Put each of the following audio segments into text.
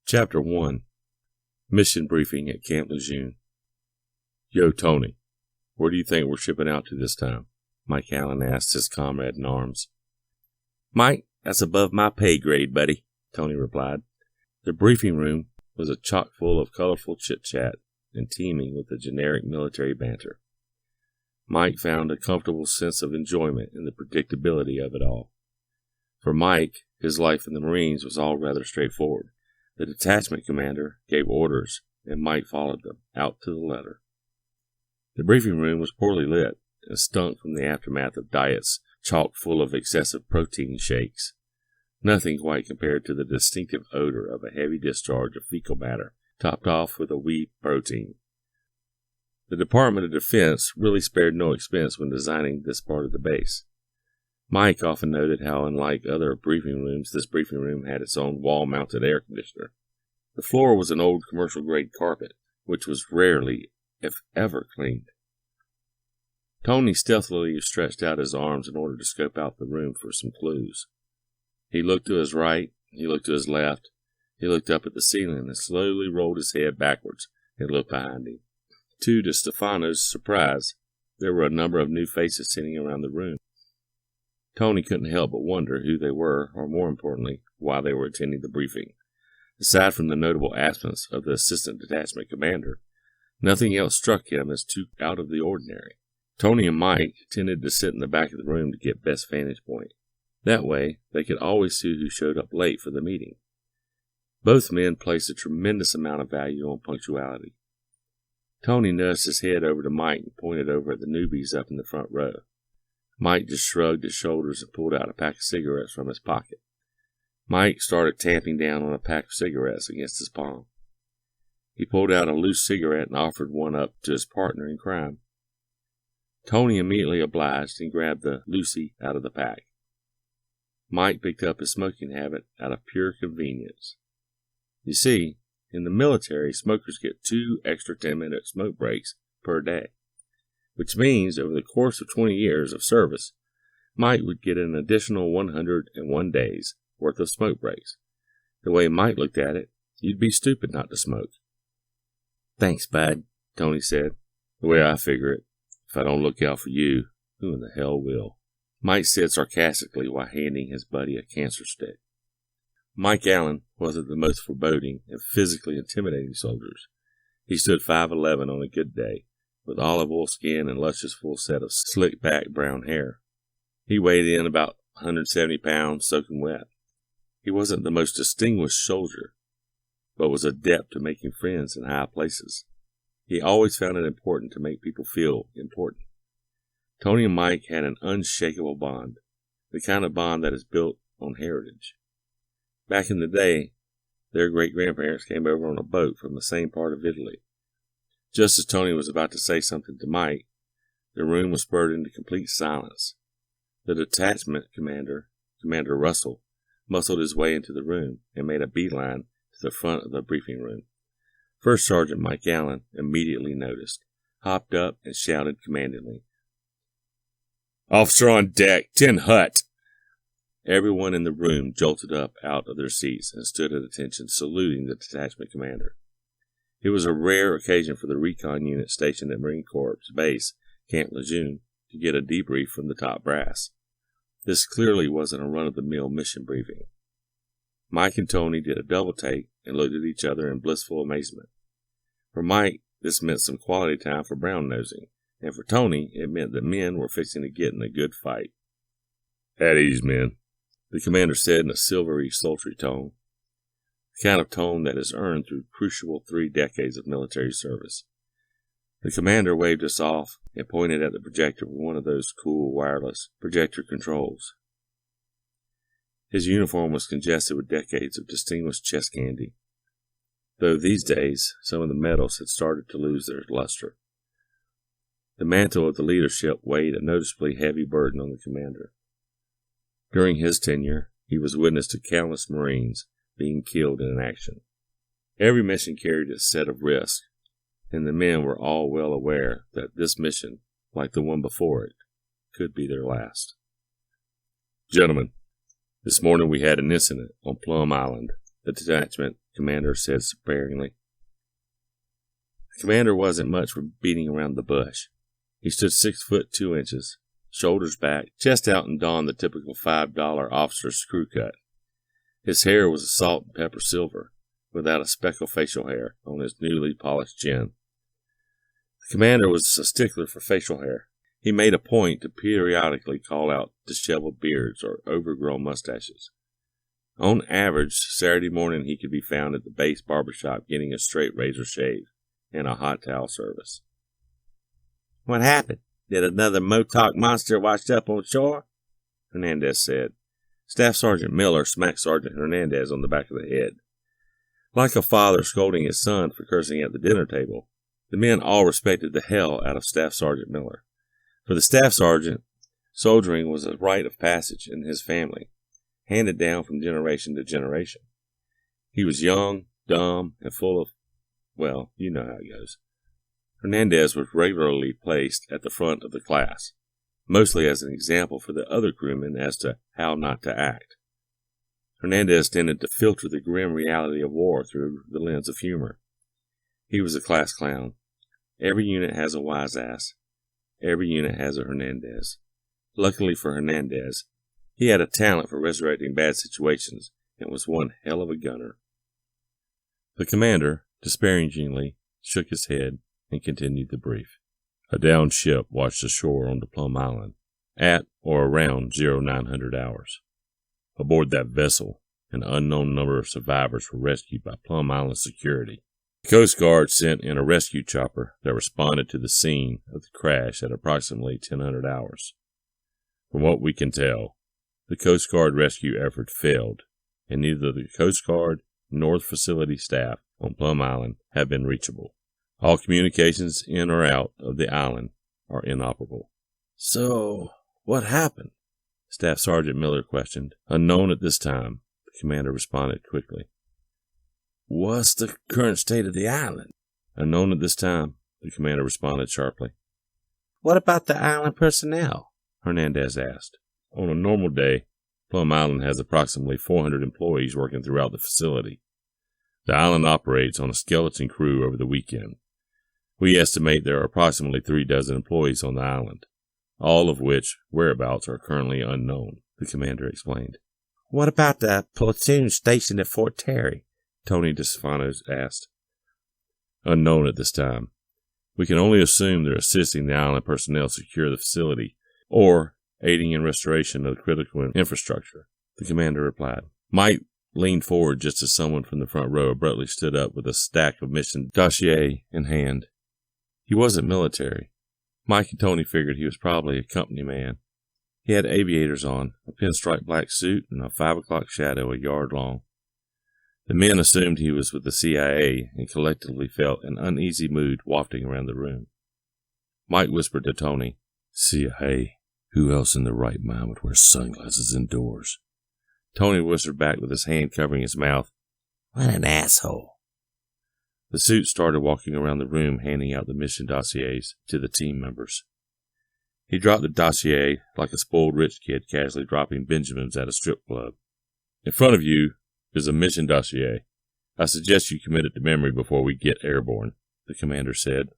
Chapter 1. Mission Briefing at Camp Lejeune. "Yo, Tony, where do you think we're shipping out to this time?" Mike Allen asked his comrade in arms. "Mike, that's above my pay grade, buddy," Tony replied. The briefing room was a chock full of colorful chit-chat and teeming with the generic military banter. Mike found a comfortable sense of enjoyment in the predictability of it all. For Mike, his life in the Marines was all rather straightforward. The detachment commander gave orders, and Mike followed them, out to the letter. The briefing room was poorly lit, and stunk from the aftermath of diets chock full of excessive protein shakes. Nothing quite compared to the distinctive odor of a heavy discharge of fecal matter, topped off with a wheat protein. The Department of Defense really spared no expense when designing this part of the base. Mike often noted how, unlike other briefing rooms, this briefing room had its own wall-mounted air conditioner. The floor was an old commercial-grade carpet, which was rarely, if ever, cleaned. Tony stealthily stretched out his arms in order to scope out the room for some clues. He looked to his right, he looked to his left, he looked up at the ceiling and slowly rolled his head backwards and looked behind him. To Stefano's surprise, there were a number of new faces sitting around the room. Tony couldn't help but wonder who they were, or more importantly, why they were attending the briefing. Aside from the notable absence of the assistant detachment commander, nothing else struck him as too out of the ordinary. Tony and Mike tended to sit in the back of the room to get best vantage point. That way, they could always see who showed up late for the meeting. Both men placed a tremendous amount of value on punctuality. Tony nudged his head over to Mike and pointed over at the newbies up in the front row. Mike just shrugged his shoulders and pulled out a pack of cigarettes from his pocket. Mike started tamping down on a pack of cigarettes against his palm. He pulled out a loose cigarette and offered one up to his partner in crime. Tony immediately obliged and grabbed the loosie out of the pack. Mike picked up his smoking habit out of pure convenience. You see, in the military, smokers get 2 extra 10-minute smoke breaks per day, which means over the course of 20 years of service, Mike would get an additional 101 days worth of smoke breaks. The way Mike looked at it, you'd be stupid not to smoke. "Thanks, bud," Tony said. "The way I figure it, if I don't look out for you, who in the hell will?" Mike said sarcastically while handing his buddy a cancer stick. Mike Allen wasn't the most foreboding and physically intimidating soldiers. He stood 5'11" on a good day, with olive oil skin and luscious full set of slick-back brown hair. He weighed in about 170 pounds, soaking wet. He wasn't the most distinguished soldier, but was adept at making friends in high places. He always found it important to make people feel important. Tony and Mike had an unshakable bond, the kind of bond that is built on heritage. Back in the day, their great-grandparents came over on a boat from the same part of Italy. Just as Tony was about to say something to Mike, the room was spurred into complete silence. The detachment commander, Commander Russell, muscled his way into the room and made a beeline to the front of the briefing room. First Sergeant Mike Allen immediately noticed, hopped up, and shouted commandingly, "Officer on deck, 10 hut!" Everyone in the room jolted up out of their seats and stood at attention, saluting the detachment commander. It was a rare occasion for the recon unit stationed at Marine Corps Base, Camp Lejeune, to get a debrief from the top brass. This clearly wasn't a run-of-the-mill mission briefing. Mike and Tony did a double take and looked at each other in blissful amazement. For Mike, this meant some quality time for brown-nosing, and for Tony, it meant that men were fixing to get in a good fight. "At ease, men," the commander said in a silvery, sultry tone. The kind of tone that is earned through crucial 3 decades of military service. The commander waved us off and pointed at the projector with one of those cool wireless projector controls. His uniform was congested with decades of distinguished chest candy, though these days some of the medals had started to lose their luster. The mantle of the leadership weighed a noticeably heavy burden on the commander. During his tenure, he was witness to countless Marines being killed in action. Every mission carried its set of risks, and the men were all well aware that this mission, like the one before it, could be their last. "Gentlemen, this morning we had an incident on Plum Island," the detachment commander said sparingly. The commander wasn't much for beating around the bush. He stood 6'2", shoulders back, chest out, and donned the typical $5 officer's screw cut. His hair was a salt and pepper silver, without a speck of facial hair on his newly polished chin. The commander was a stickler for facial hair. He made a point to periodically call out disheveled beards or overgrown mustaches. On average, Saturday morning he could be found at the base barbershop getting a straight razor shave and a hot towel service. What happened? Did another Motok monster wash up on shore? Hernandez said. Staff Sergeant Miller smacked Sergeant Hernandez on the back of the head. Like a father scolding his son for cursing at the dinner table, the men all respected the hell out of Staff Sergeant Miller. For the Staff Sergeant, soldiering was a rite of passage in his family, handed down from generation to generation. He was young, dumb, and full of, well, you know how it goes. Hernandez was regularly placed at the front of the class, mostly as an example for the other crewmen as to how not to act. Hernandez tended to filter the grim reality of war through the lens of humor. He was a class clown. Every unit has a wise ass. Every unit has a Hernandez. Luckily for Hernandez, he had a talent for resurrecting bad situations and was one hell of a gunner. The commander, disparagingly, shook his head and continued the brief. A downed ship washed ashore onto Plum Island at or around 0900 hours. Aboard that vessel, an unknown number of survivors were rescued by Plum Island security. The Coast Guard sent in a rescue chopper that responded to the scene of the crash at approximately 1000 hours. From what we can tell, the Coast Guard rescue effort failed, and neither the Coast Guard nor the facility staff on Plum Island have been reachable. All communications in or out of the island are inoperable. So, what happened? Staff Sergeant Miller questioned. Unknown at this time, the commander responded quickly. What's the current state of the island? Unknown at this time, the commander responded sharply. What about the island personnel? Hernandez asked. On a normal day, Plum Island has approximately 400 employees working throughout the facility. The island operates on a skeleton crew over the weekend. We estimate there are approximately 36 employees on the island, all of which whereabouts are currently unknown, the commander explained. What about the platoon stationed at Fort Terry? Tony DeStefano asked. Unknown at this time. We can only assume they're assisting the island personnel secure the facility, or aiding in restoration of the critical infrastructure, the commander replied. Mike leaned forward just as someone from the front row abruptly stood up with a stack of mission dossier in hand. He wasn't military. Mike and Tony figured he was probably a company man. He had aviators on, a pinstripe black suit, and a 5 o'clock shadow a yard long. The men assumed he was with the CIA and collectively felt an uneasy mood wafting around the room. Mike whispered to Tony, CIA? Who else in their right mind would wear sunglasses indoors? Tony whispered back with his hand covering his mouth, What an asshole. The suit started walking around the room handing out the mission dossiers to the team members. He dropped the dossier like a spoiled rich kid casually dropping Benjamins at a strip club. In front of you is a mission dossier. I suggest you commit it to memory before we get airborne, the commander said.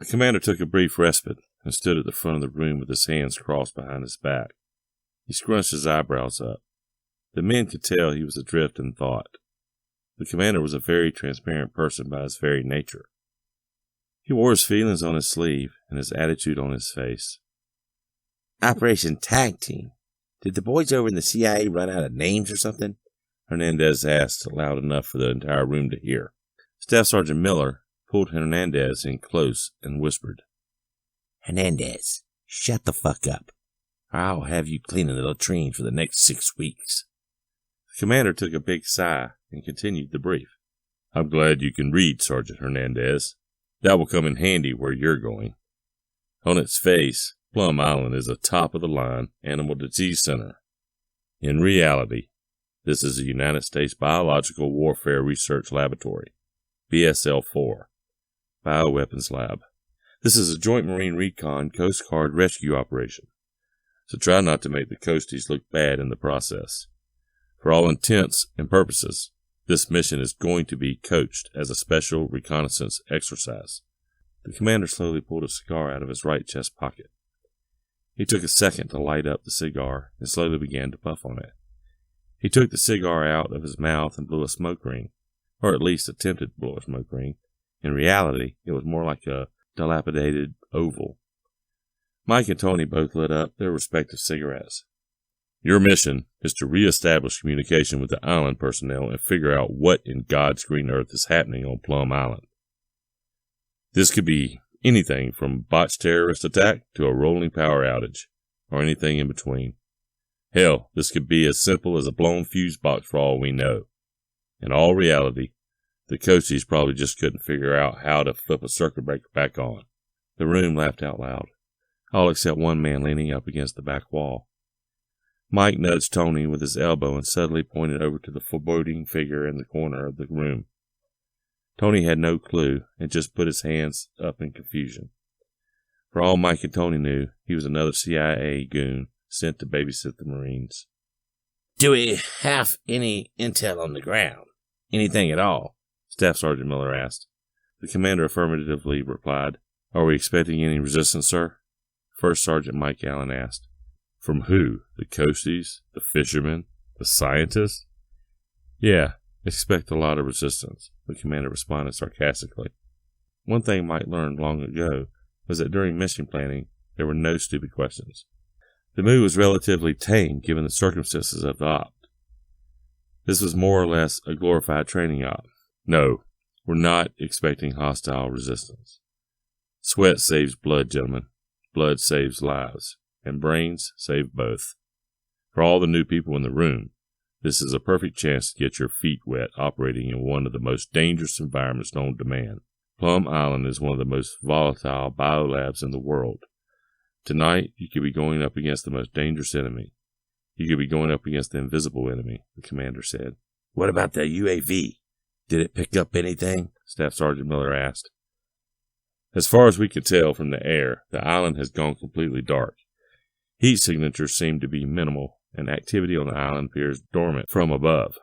The commander took a brief respite and stood at the front of the room with his hands crossed behind his back. He scrunched his eyebrows up. The men could tell he was adrift in thought. The commander was a very transparent person by his very nature. He wore his feelings on his sleeve and his attitude on his face. Operation Tag Team. Did the boys over in the CIA run out of names or something? Hernandez asked loud enough for the entire room to hear. Staff Sergeant Miller pulled Hernandez in close and whispered, Hernandez, shut the fuck up. I'll have you cleaning the latrine for the next 6 weeks. The commander took a big sigh and continued the brief. I'm glad you can read, Sergeant Hernandez. That will come in handy where you're going. On its face, Plum Island is a top-of-the-line animal disease center. In reality, this is a United States Biological Warfare Research Laboratory, BSL-4, Bioweapons Lab. This is a joint Marine Recon Coast Guard rescue operation, so try not to make the coasties look bad in the process. For all intents and purposes, this mission is going to be coached as a special reconnaissance exercise. The commander slowly pulled a cigar out of his right chest pocket. He took a second to light up the cigar and slowly began to puff on it. He took the cigar out of his mouth and blew a smoke ring, or at least attempted to blow a smoke ring. In reality, it was more like a dilapidated oval. Mike and Tony both lit up their respective cigarettes. Your mission is to reestablish communication with the island personnel and figure out what in God's green earth is happening on Plum Island. This could be anything from botched terrorist attack to a rolling power outage, or anything in between. Hell, this could be as simple as a blown fuse box for all we know. In all reality, the coaches probably just couldn't figure out how to flip a circuit breaker back on. The room laughed out loud, all except one man leaning up against the back wall. Mike nudged Tony with his elbow and suddenly pointed over to the foreboding figure in the corner of the room. Tony had no clue and just put his hands up in confusion. For all Mike and Tony knew, he was another CIA goon sent to babysit the Marines. Do we have any intel on the ground? Anything at all? Staff Sergeant Miller asked. The commander affirmatively replied. Are we expecting any resistance, sir? First Sergeant Mike Allen asked. From who? The coasties? The fishermen? The scientists? Yeah, expect a lot of resistance, the commander responded sarcastically. One thing Mike learned long ago was that during mission planning, there were no stupid questions. The mood was relatively tame given the circumstances of the op. This was more or less a glorified training op. No, we're not expecting hostile resistance. Sweat saves blood, gentlemen. Blood saves lives. And brains save both. For all the new people in the room, this is a perfect chance to get your feet wet operating in one of the most dangerous environments known to man. Plum Island is one of the most volatile biolabs in the world. Tonight, you could be going up against the most dangerous enemy. You could be going up against the invisible enemy, the commander said. What about the UAV? Did it pick up anything? Staff Sergeant Miller asked. As far as we could tell from the air, the island has gone completely dark. Heat signatures seem to be minimal, and activity on the island appears dormant from above.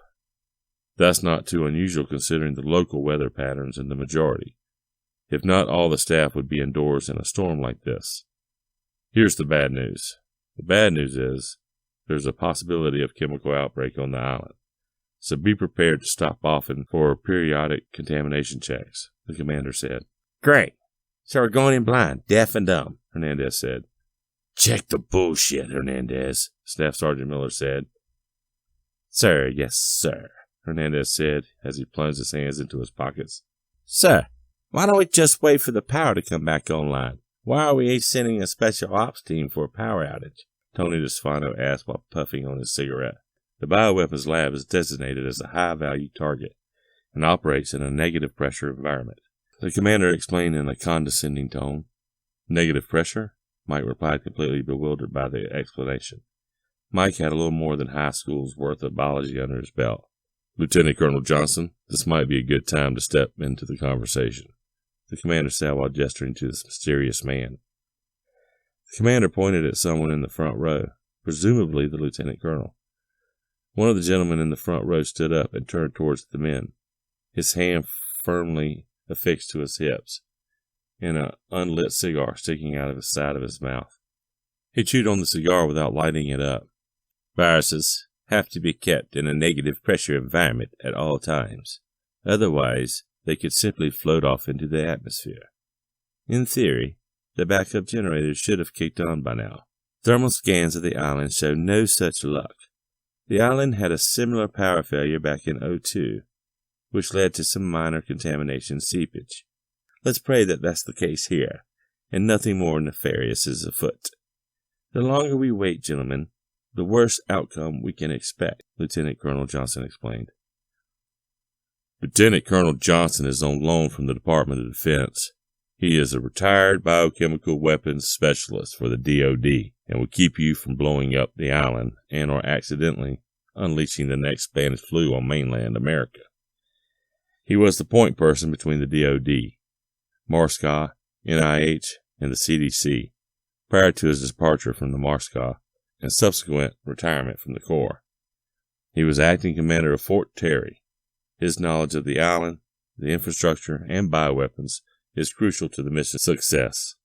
That's not too unusual considering the local weather patterns in the majority. If not, all the staff would be indoors in a storm like this. Here's the bad news. The bad news is there's a possibility of chemical outbreak on the island. So be prepared to stop often for periodic contamination checks, the commander said. Great. So we're going in blind, deaf and dumb, Hernandez said. Check the bullshit, Hernandez, Staff Sergeant Miller said. Sir, yes, sir, Hernandez said as he plunged his hands into his pockets. Sir, why don't we just wait for the power to come back online? Why are we sending a special ops team for a power outage? Tony DeStefano asked while puffing on his cigarette. The bioweapons lab is designated as a high-value target and operates in a negative pressure environment. The commander explained in a condescending tone. Negative pressure? Mike replied, completely bewildered by the explanation. Mike had a little more than high school's worth of biology under his belt. Lieutenant Colonel Johnson, this might be a good time to step into the conversation, the commander said while gesturing to this mysterious man. The commander pointed at someone in the front row, presumably the lieutenant colonel. One of the gentlemen in the front row stood up and turned towards the men, his hand firmly affixed to his hips, and an unlit cigar sticking out of the side of his mouth. He chewed on the cigar without lighting it up. Viruses have to be kept in a negative pressure environment at all times. Otherwise, they could simply float off into the atmosphere. In theory, the backup generators should have kicked on by now. Thermal scans of the island show no such luck. The island had a similar power failure back in 2002, which led to some minor contamination seepage. Let's pray that that's the case here, and nothing more nefarious is afoot. The longer we wait, gentlemen, the worse outcome we can expect, Lieutenant Colonel Johnson explained. Lieutenant Colonel Johnson is on loan from the Department of Defense. He is a retired biochemical weapons specialist for the DoD and will keep you from blowing up the island and or accidentally unleashing the next Spanish flu on mainland America. He was the point person between the DoD, MARSCA, NIH, and the CDC prior to his departure from the MARSCA and subsequent retirement from the Corps. He was acting commander of Fort Terry. His knowledge of the island, the infrastructure, and bioweapons is crucial to the mission's success.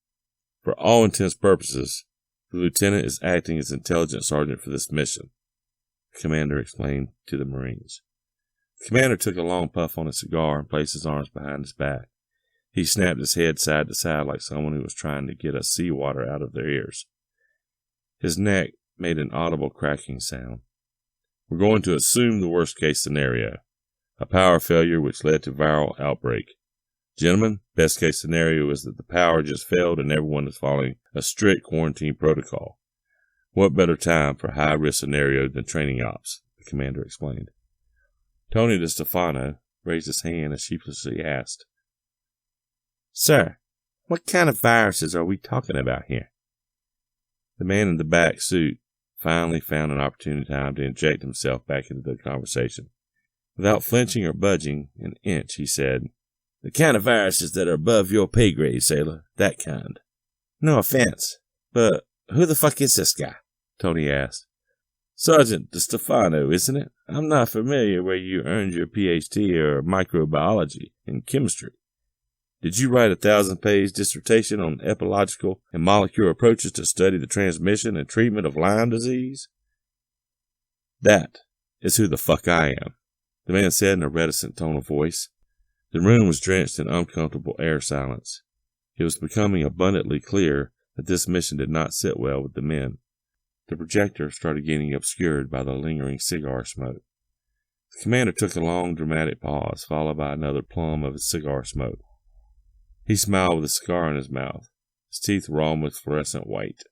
For all intents and purposes, the lieutenant is acting as intelligence sergeant for this mission, the commander explained to the Marines. The commander took a long puff on his cigar and placed his arms behind his back. He snapped his head side to side like someone who was trying to get a seawater out of their ears. His neck made an audible cracking sound. We're going to assume the worst-case scenario, a power failure which led to viral outbreak. Gentlemen, best-case scenario is that the power just failed and everyone is following a strict quarantine protocol. What better time for a high-risk scenario than training ops, the commander explained. Tony DeStefano raised his hand and sheepishly asked, "Sir, what kind of viruses are we talking about here?" The man in the back suit finally found an opportune time to inject himself back into the conversation. Without flinching or budging an inch, he said, "The kind of viruses that are above your pay grade, sailor. That kind." "No offense, but who the fuck is this guy?" Tony asked. "Sergeant DeStefano, isn't it? I'm not familiar where you earned your PhD or microbiology in chemistry. Did you write a 1,000-page dissertation on epological and molecular approaches to study the transmission and treatment of Lyme disease?" "That is who the fuck I am," the man said in a reticent tone of voice. The room was drenched in uncomfortable air silence. It was becoming abundantly clear that this mission did not sit well with the men. The projector started getting obscured by the lingering cigar smoke. The commander took a long, dramatic pause, followed by another plum of his cigar smoke. He smiled with a cigar in his mouth. His teeth were almost fluorescent white.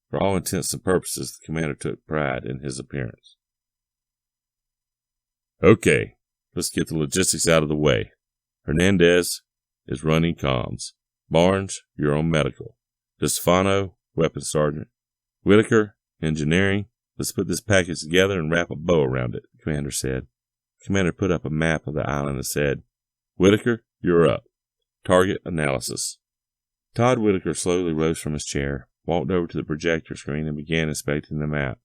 For all intents and purposes, the commander took pride in his appearance. "Okay, let's get the logistics out of the way. Hernandez is running comms. Barnes, you're on medical. DeStefano, weapons sergeant. Whitaker, engineering. Let's put this package together and wrap a bow around it," the commander said. The commander put up a map of the island and said, "Whitaker, you're up. Target analysis." Todd Whitaker slowly rose from his chair, walked over to the projector screen, and began inspecting the map.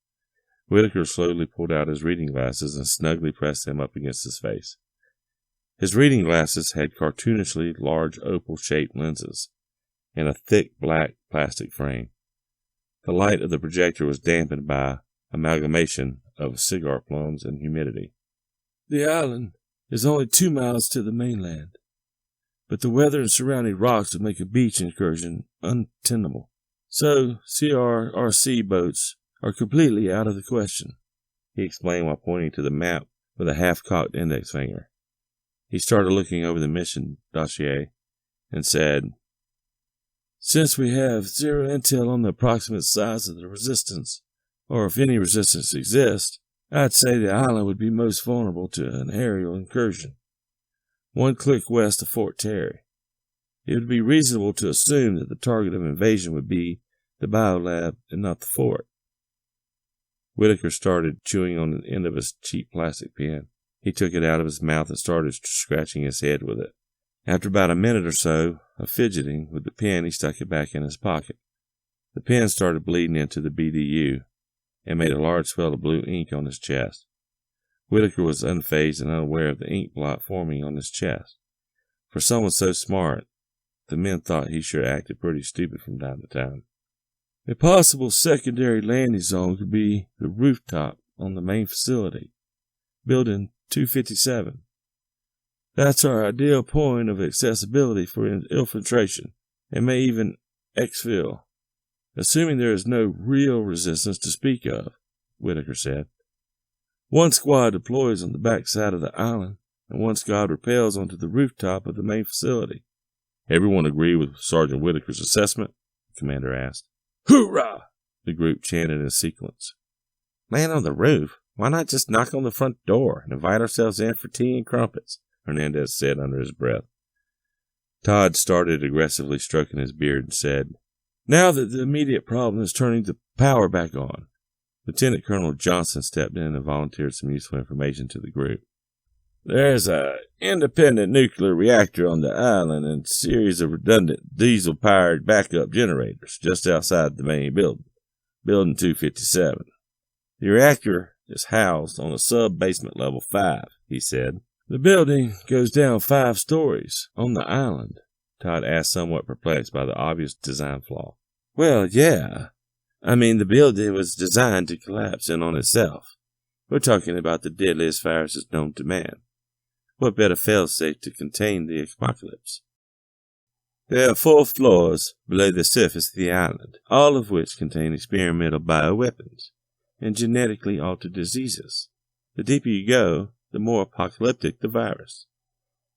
Whitaker slowly pulled out his reading glasses and snugly pressed them up against his face. His reading glasses had cartoonishly large opal-shaped lenses and a thick black plastic frame. The light of the projector was dampened by amalgamation of cigar plums and humidity. "The island is only 2 miles to the mainland, but the weather and surrounding rocks would make a beach incursion untenable. So CRRC boats are completely out of the question," he explained while pointing to the map with a half-cocked index finger. He started looking over the mission dossier and said, "Since we have zero intel on the approximate size of the resistance, or if any resistance exists, I'd say the island would be most vulnerable to an aerial incursion. 1 click west of Fort Terry. It would be reasonable to assume that the target of invasion would be the biolab and not the fort." Whitaker started chewing on the end of his cheap plastic pen. He took it out of his mouth and started scratching his head with it. After about a minute or so of fidgeting with the pen, he stuck it back in his pocket. The pen started bleeding into the BDU and made a large swell of blue ink on his chest. Whitaker was unfazed and unaware of the ink blot forming on his chest. For someone so smart, the men thought he sure acted pretty stupid from time to time. "A possible secondary landing zone could be the rooftop on the main facility, Building 257. That's our ideal point of accessibility for infiltration, and may even exfil, assuming there is no real resistance to speak of," Whitaker said. 1 squad deploys on the back side of the island, and 1 squad rappels onto the rooftop of the main facility. "Everyone agree with Sergeant Whitaker's assessment?" the commander asked. "Hoorah!" the group chanted in sequence. "Man on the roof? Why not just knock on the front door and invite ourselves in for tea and crumpets?" Hernandez said under his breath. Todd started aggressively stroking his beard and said, "Now that the immediate problem is turning the power back on." Lieutenant Colonel Johnson stepped in and volunteered some useful information to the group. "There's an independent nuclear reactor on the island and a series of redundant diesel-powered backup generators just outside the main building, Building 257. The reactor is housed on a sub-basement level 5, he said. The building goes down 5 stories on the island, Todd asked, somewhat perplexed by the obvious design flaw. Well, yeah. I mean, the building was designed to collapse in on itself. We're talking about the deadliest viruses known to man. What better failsafe to contain the apocalypse? There are 4 floors below the surface of the island, all of which contain experimental bioweapons and genetically altered diseases. The deeper you go, the more apocalyptic the virus.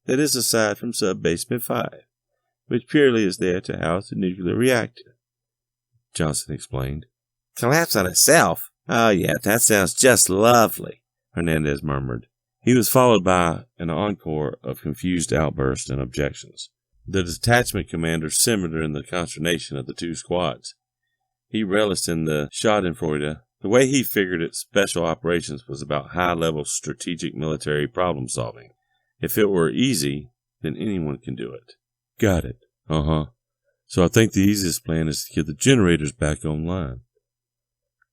That is aside from Sub-Basement 5, which purely is there to house the nuclear reactor, Johnson explained. Collapse on itself? Oh yeah, that sounds just lovely, Hernandez murmured. He was followed by an encore of confused outbursts and objections. The detachment commander simmered in the consternation of the 2 squads. He relished in the schadenfreude. The way he figured it, special operations was about high-level strategic military problem-solving. If it were easy, then anyone can do it. Got it. Uh-huh. So I think the easiest plan is to get the generators back online.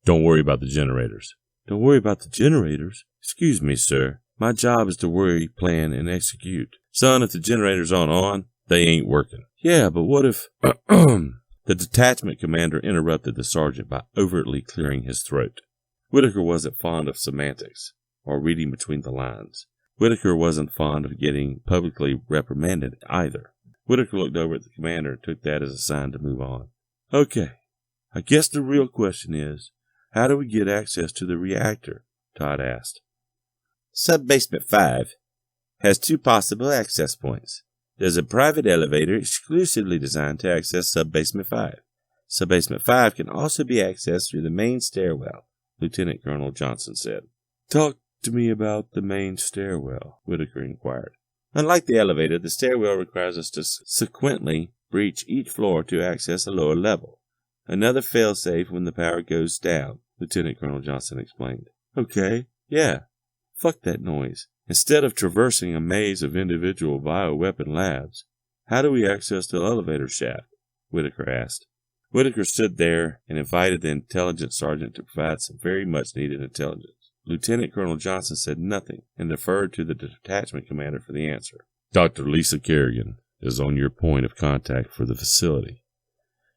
Don't worry about the generators. Don't worry about the generators? Excuse me, sir. My job is to worry, plan, and execute. Son, if the generators aren't on, they ain't working. Yeah, but what if... The detachment commander interrupted the sergeant by overtly clearing his throat. Whitaker wasn't fond of semantics, or reading between the lines. Whitaker wasn't fond of getting publicly reprimanded either. Whitaker looked over at the commander and took that as a sign to move on. Okay, I guess the real question is, how do we get access to the reactor? Todd asked. Sub-Basement 5 has 2 possible access points. There's a private elevator exclusively designed to access Sub-Basement 5. Sub-Basement 5 can also be accessed through the main stairwell, Lieutenant Colonel Johnson said. Talk to me about the main stairwell, Whitaker inquired. Unlike the elevator, the stairwell requires us to sequentially breach each floor to access a lower level. Another failsafe when the power goes down, Lieutenant Colonel Johnson explained. Okay, yeah. Fuck that noise. Instead of traversing a maze of individual bioweapon labs, how do we access the elevator shaft? Whitaker asked. Whitaker stood there and invited the intelligence sergeant to provide some very much needed intelligence. Lieutenant Colonel Johnson said nothing and deferred to the detachment commander for the answer. Dr. Lisa Kerrigan is on your point of contact for the facility.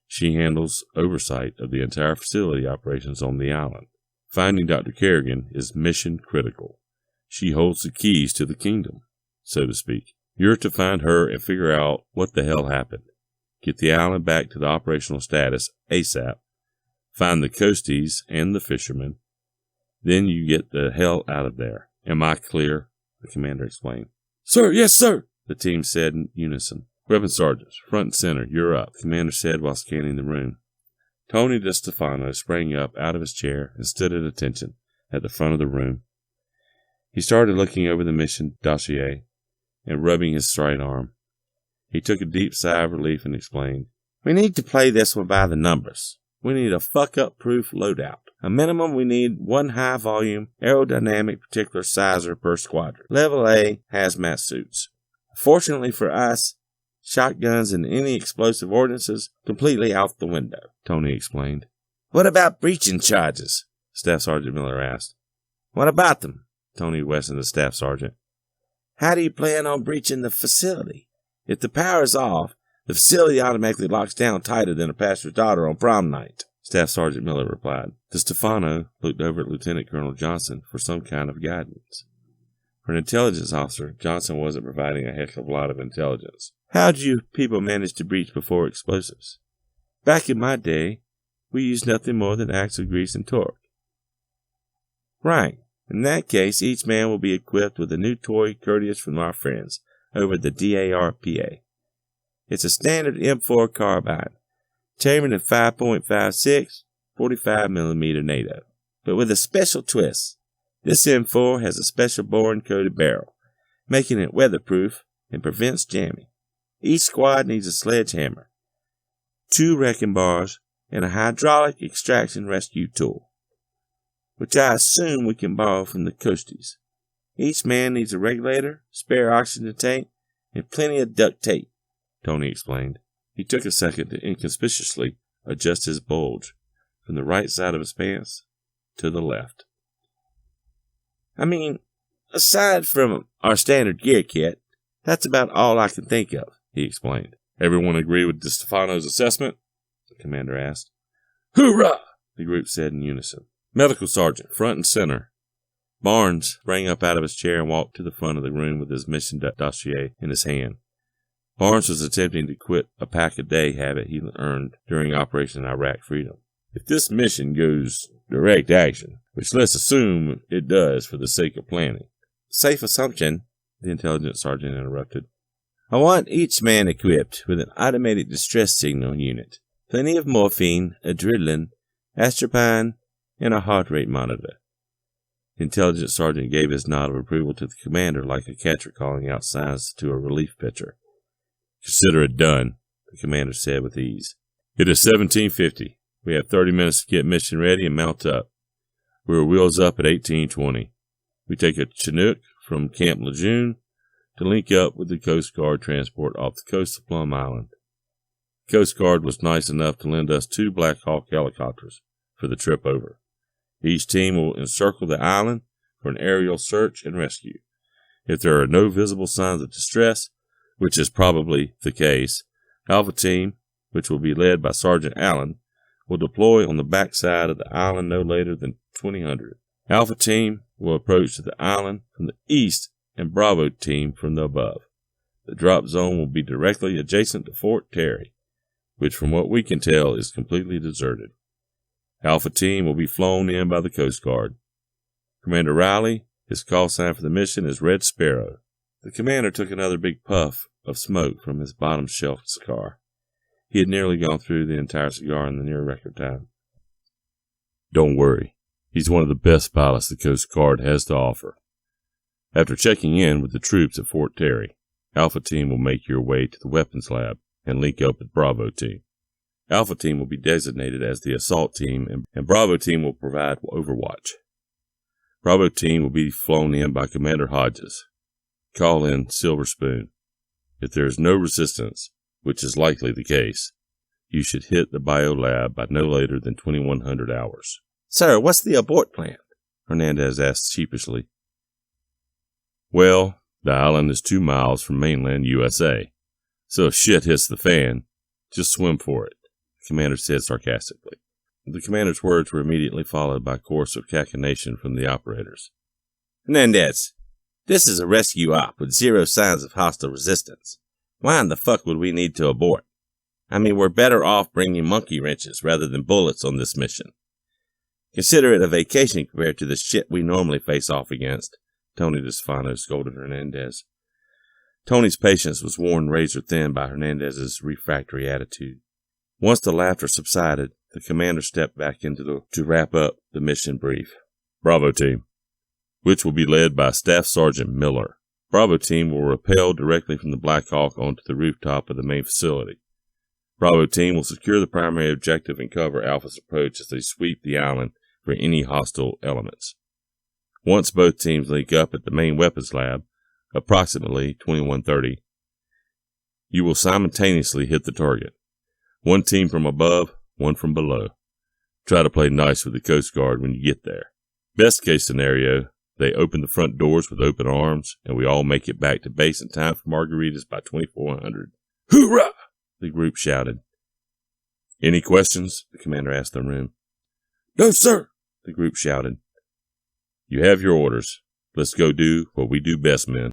She handles oversight of the entire facility operations on the island. Finding Dr. Kerrigan is mission critical. She holds the keys to the kingdom, so to speak. You're to find her and figure out what the hell happened. Get the island back to the operational status ASAP. Find the coasties and the fishermen. Then you get the hell out of there. Am I clear? The commander explained. Sir, yes, sir, the team said in unison. Weapon sergeants, front and center, you're up, the commander said while scanning the room. Tony DeStefano sprang up out of his chair and stood at attention at the front of the room. He started looking over the mission dossier and rubbing his right arm. He took a deep sigh of relief and explained, We need to play this one by the numbers. We need a fuck-up-proof loadout. A minimum, we need 1 high-volume, aerodynamic particular sizer per squadron. Level A hazmat suits. Fortunately for us, shotguns and any explosive ordnances completely out the window, Tony explained. What about breaching charges? Staff Sergeant Miller asked. What about them? Tony questioned the staff sergeant. How do you plan on breaching the facility? If the power is off, the facility automatically locks down tighter than a pastor's daughter on prom night, Staff Sergeant Miller replied. DeStefano looked over at Lieutenant Colonel Johnson for some kind of guidance. For an intelligence officer, Johnson wasn't providing a heck of a lot of intelligence. How'd you people manage to breach before explosives? Back in my day, we used nothing more than axle grease and torque. Right. In that case, each man will be equipped with a new toy courteous from our friends over at the DARPA. It's a standard M4 carbine, chambered in 5.56, 45mm NATO, but with a special twist. This M4 has a special boron-coated barrel, making it weatherproof and prevents jamming. Each squad needs a sledgehammer, 2 wrecking bars, and a hydraulic extraction rescue tool, which I assume we can borrow from the coasties. Each man needs a regulator, spare oxygen tank, and plenty of duct tape, Tony explained. He took a second to inconspicuously adjust his bulge from the right side of his pants to the left. I mean, aside from our standard gear kit, that's about all I can think of, he explained. Everyone agree with DeStefano's assessment? The commander asked. Hoorah! The group said in unison. Medical sergeant, front and center. Barnes sprang up out of his chair and walked to the front of the room with his mission dossier in his hand. Barnes was attempting to quit a pack-a-day habit he earned during Operation Iraq Freedom. If this mission goes direct action, which let's assume it does for the sake of planning. Safe assumption, the intelligence sergeant interrupted. I want each man equipped with an automated distress signal unit, plenty of morphine, adrenaline, astropine, and a heart rate monitor. The intelligence sergeant gave his nod of approval to the commander like a catcher calling out signs to a relief pitcher. Consider it done, the commander said with ease. It is 1750. We have 30 minutes to get mission ready and mount up. We are wheels up at 1820. We take a Chinook from Camp Lejeune to link up with the Coast Guard transport off the coast of Plum Island. The Coast Guard was nice enough to lend us 2 Black Hawk helicopters for the trip over. Each team will encircle the island for an aerial search and rescue. If there are no visible signs of distress, which is probably the case, Alpha Team, which will be led by Sergeant Allen, will deploy on the backside of the island no later than 2000. Alpha Team will approach the island from the east and Bravo Team from the above. The drop zone will be directly adjacent to Fort Terry, which from what we can tell is completely deserted. Alpha Team will be flown in by the Coast Guard. Commander Riley, his call sign for the mission is Red Sparrow. The commander took another big puff of smoke from his bottom shelf cigar. He had nearly gone through the entire cigar in the near record time. Don't worry. He's one of the best pilots the Coast Guard has to offer. After checking in with the troops at Fort Terry, Alpha Team will make your way to the weapons lab and link up with Bravo Team. Alpha Team will be designated as the assault team, and Bravo Team will provide overwatch. Bravo Team will be flown in by Commander Hodges. Call in Silver Spoon. If there is no resistance, which is likely the case, you should hit the biolab by no later than 2100 hours. Sir, what's the abort plan? Hernandez asked sheepishly. Well, the island is 2 miles from mainland USA, so if shit hits the fan, just swim for it, the commander said sarcastically. The commander's words were immediately followed by a chorus of cachinnation from the operators. Hernandez, this is a rescue op with 0 signs of hostile resistance. Why in the fuck would we need to abort? I mean, we're better off bringing monkey wrenches rather than bullets on this mission. Consider it a vacation compared to the shit we normally face off against, Tony DeStefano scolded Hernandez. Tony's patience was worn razor thin by Hernandez's refractory attitude. Once the laughter subsided, the commander stepped back to wrap up the mission brief. Bravo Team, which will be led by Staff Sergeant Miller. Bravo Team will rappel directly from the Black Hawk onto the rooftop of the main facility. Bravo Team will secure the primary objective and cover Alpha's approach as they sweep the island for any hostile elements. Once both teams link up at the main weapons lab, approximately 2130, you will simultaneously hit the target. One team from above, one from below. Try to play nice with the Coast Guard when you get there. Best case scenario, they open the front doors with open arms, and we all make it back to base in time for margaritas by 2400. Hoorah! The group shouted. Any questions? The commander asked the room. No, sir, the group shouted. You have your orders. Let's go do what we do best, men.